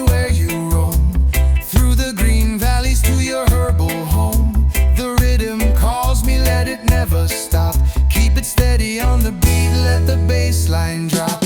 where you roam, through the green valleys to your herbal home. The rhythm calls me, let it never stop. Keep it steady on the beat, let the bass line drop.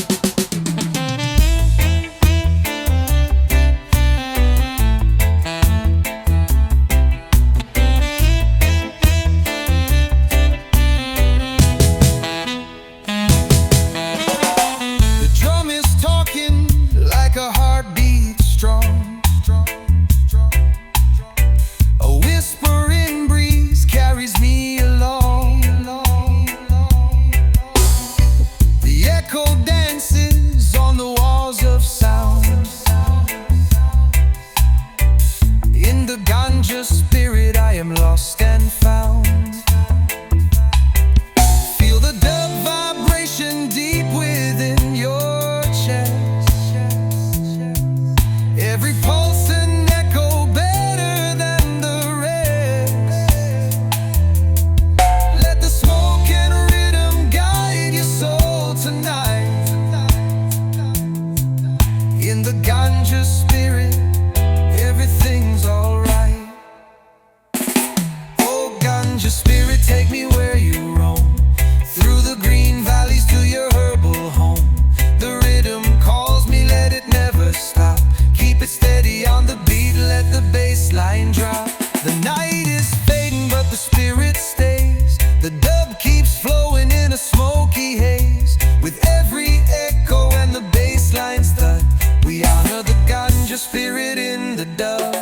In the Ganja spirit I am lost and found. Feel the dub vibration deep within your chest. Every pulse an echo better than the rest. Let the smoke and rhythm guide your soul tonight. In the Ganja spirit everything's alright. Oh Ganja spirit, take me where you roam, through the green valleys to your herbal home. The rhythm calls me, let it never stop. Keep it steady on the beat, let the bass line drop. The night is fading but the spirit stays. The dub keeps flowing in a smoky haze. With every echo and the bass line's thud, we honor the Ganja spirit in the dub.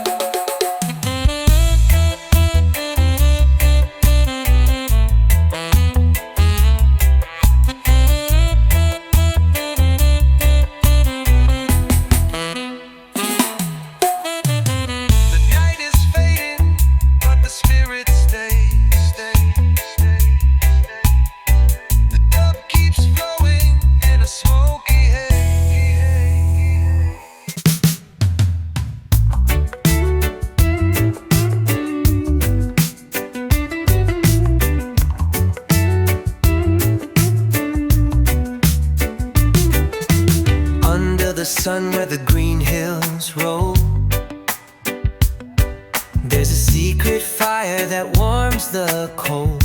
The sun where the green hills roll, there's a secret fire that warms the cold.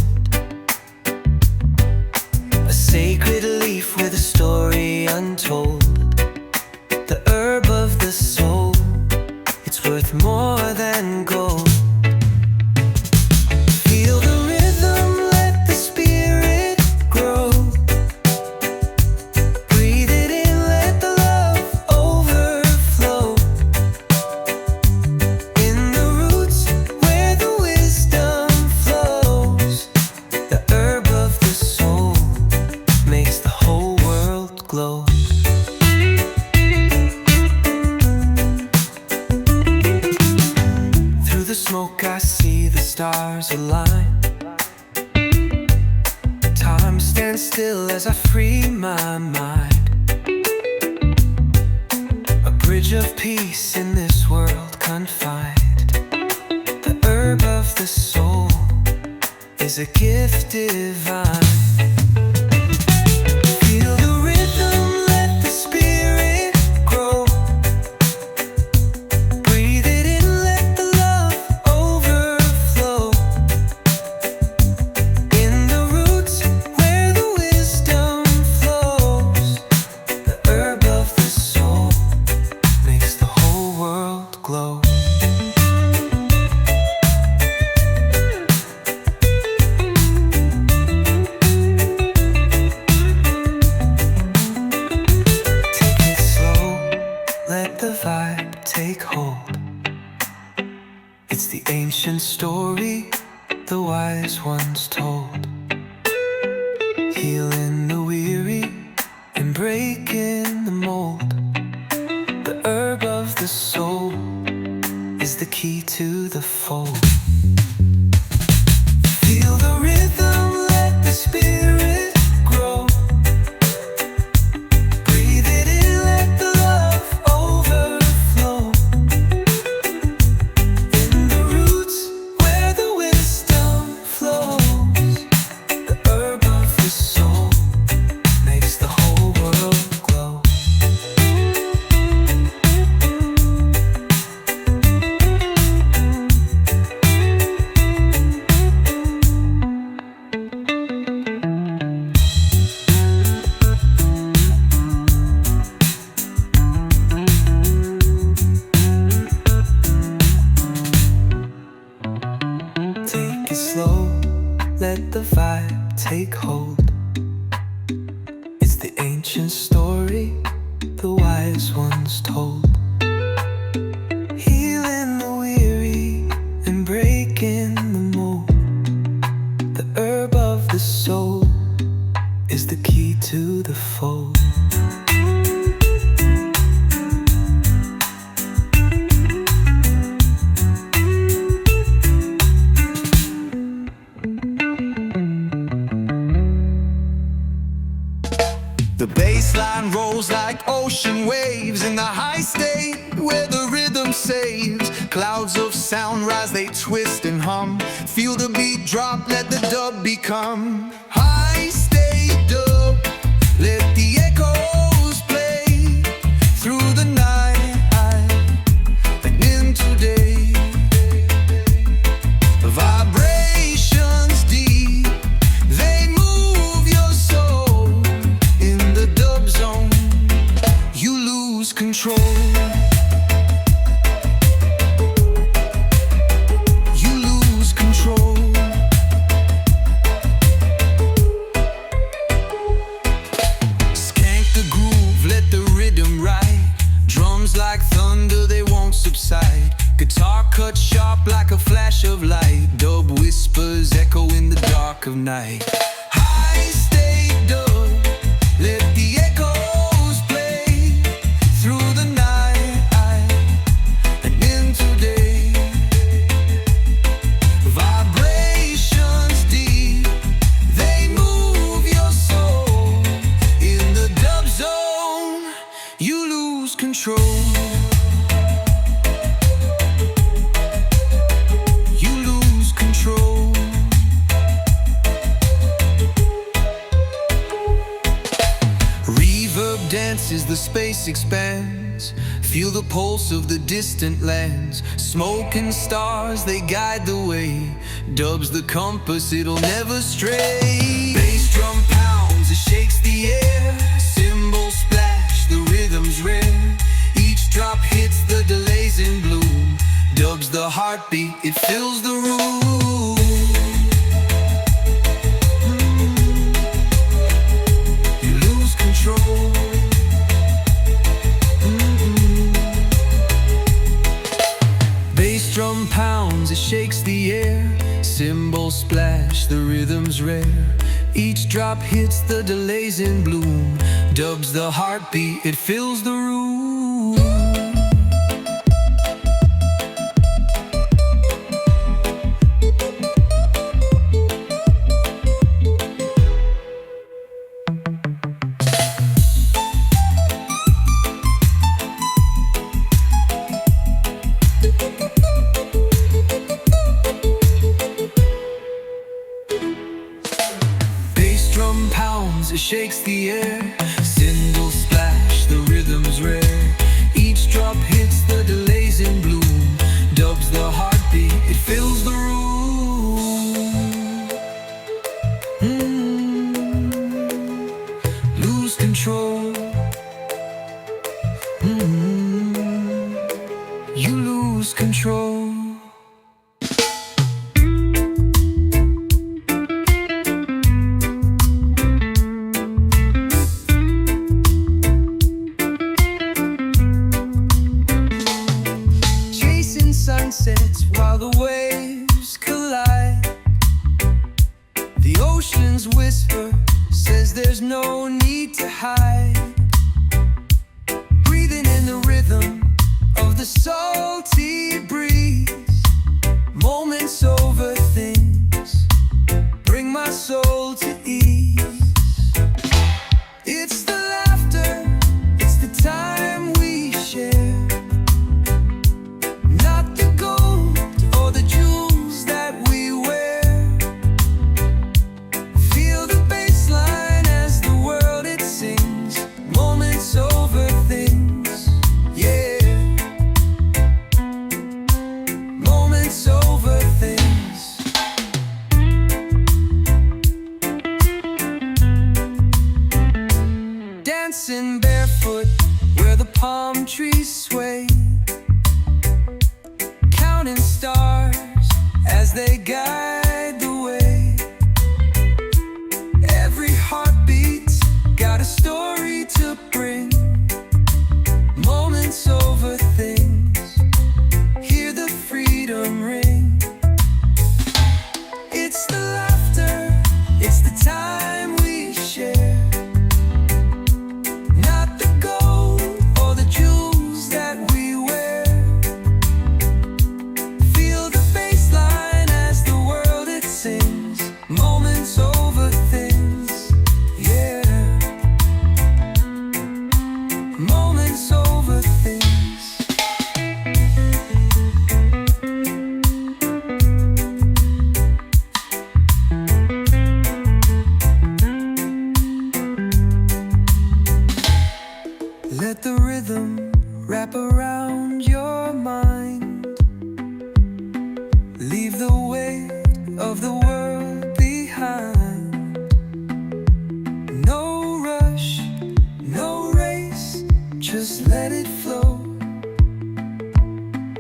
A sacred leaf with a story untold. The herb of the soul, it's worth more than gold. Feel the rhythm, let the spirit grow. Smoke, I see the stars align. Time stands still as I free my mind. A bridge of peace in this world confined. The herb of the soul is a gift divine. Take hold. It's the ancient story the wise ones told, healing the weary and breaking the mold. The herb of the soul is the key to the fold. Feel the rhythm, let the spirit grow. Breathe it in, let the love overflow. In the roots where the wisdom flows, the herb of the soul makes the whole world glow. the vibe take hold. It's the ancient story the wise ones told, healing the weary and breaking the mold. The herb of the soul is the key to the fold. The bassline rolls like ocean waves in the high state where the rhythm saves. Clouds of sound rise, they twist and hum. Feel the beat drop, let the dub become high state dub. Let the echoes play through the night and into day. Vibrations deep, they move your soul. In the dub zone, you lose control. You lose control. Skank the groove, let the rhythm ride. Drums like thunder, they won't subside. Guitar cut sharp like a flash of light. Dub whispers echo in the dark of night. High state dub, let the echoes play through the night and into day. Vibrations deep, they move your soul. In the dub zone, you lose control. You lose control. Reverb dances, the space expands. Feel the pulse of the distant lands. Smoke and stars, they guide the way. Dub's the compass, it'll never stray. Bass drum pounds, it shakes the air. Cymbals splash, the rhythm's rare. Each drop hits the delays in bloom. Dub's the heartbeat, it fills the room. You lose control. Bass drum pounds, it shakes the air. Cymbals splash, the rhythm's rare. Each drop hits the delays in bloom. Dub's the heartbeat, it fills the room. Drum pounds, it shakes the air. Cymbals splash, the rhythm's rare. Each drop hits the delays in bloom. Dub's the heartbeat, it fills the room. Lose control. You lose control. Sunsets while the waves collide. The ocean's whisper says there's no need to hide. Breathing in the rhythm of the salty breeze. Moments over things bring my soul to ease. It's the laughter, it's the time we share.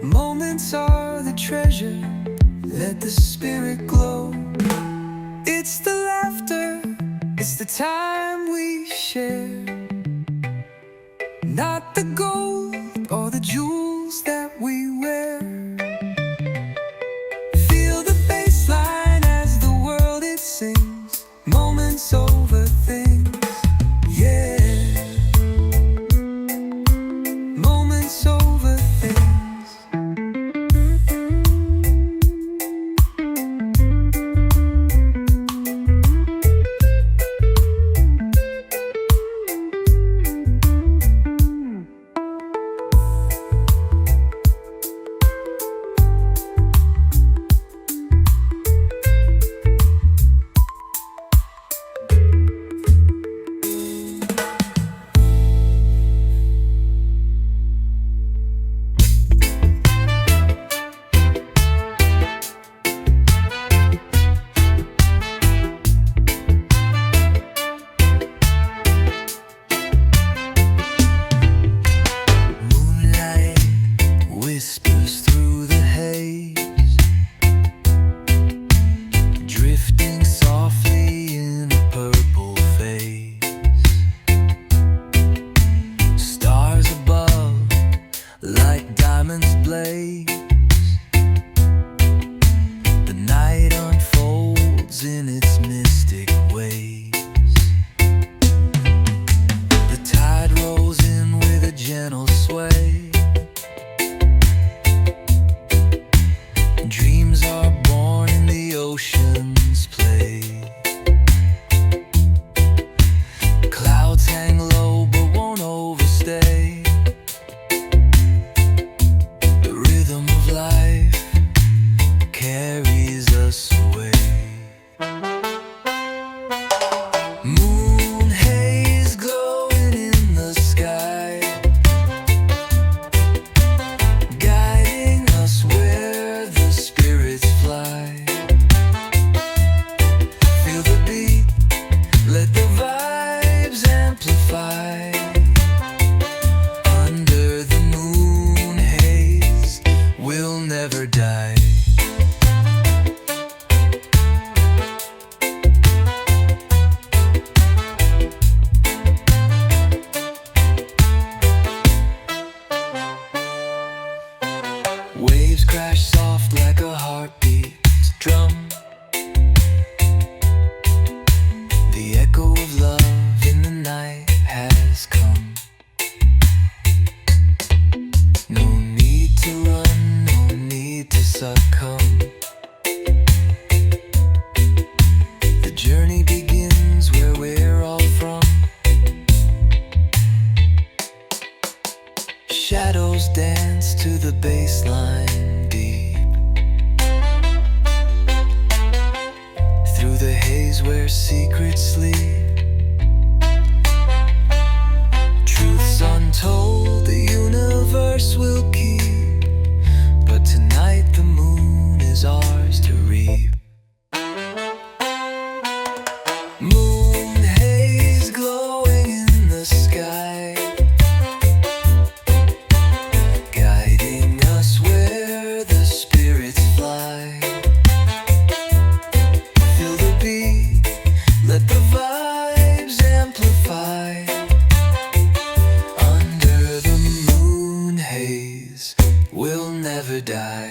Moments are the treasure, let the spirit glow. It's the laughter, it's the time we share. Not the gold or the jewels that we wear. Feel the bass line as the world it sings. Moments over things, yeah. Moments over things. Whispers through the haze, drifting softly in a purple phase. Stars above, like diamonds blaze. The night unfolds in its mystic ways. The tide rolls in with a gentle sway. Dreams are born in the ocean's play. Clouds hang low but won't overstay. The rhythm of life carries us away. Moon haze glowing in the sky, guiding us where the spirits fly. Feel the beat, let the vibes amplify. Under the moon haze, we'll never die. Waves crash soft like a heartbeat's drum. The echo of love in the night has come. No need to run, no need to succumb. The journey begins where we're all from. Shadows dance to the bassline deep. Through the haze where secrets sleep. Truths untold the universe will keep. But tonight the moon is ours to reap. Moon haze glowing in the sky, guiding us where the spirits fly. Feel the beat, let the vibes amplify. Under the moon haze, we'll never die.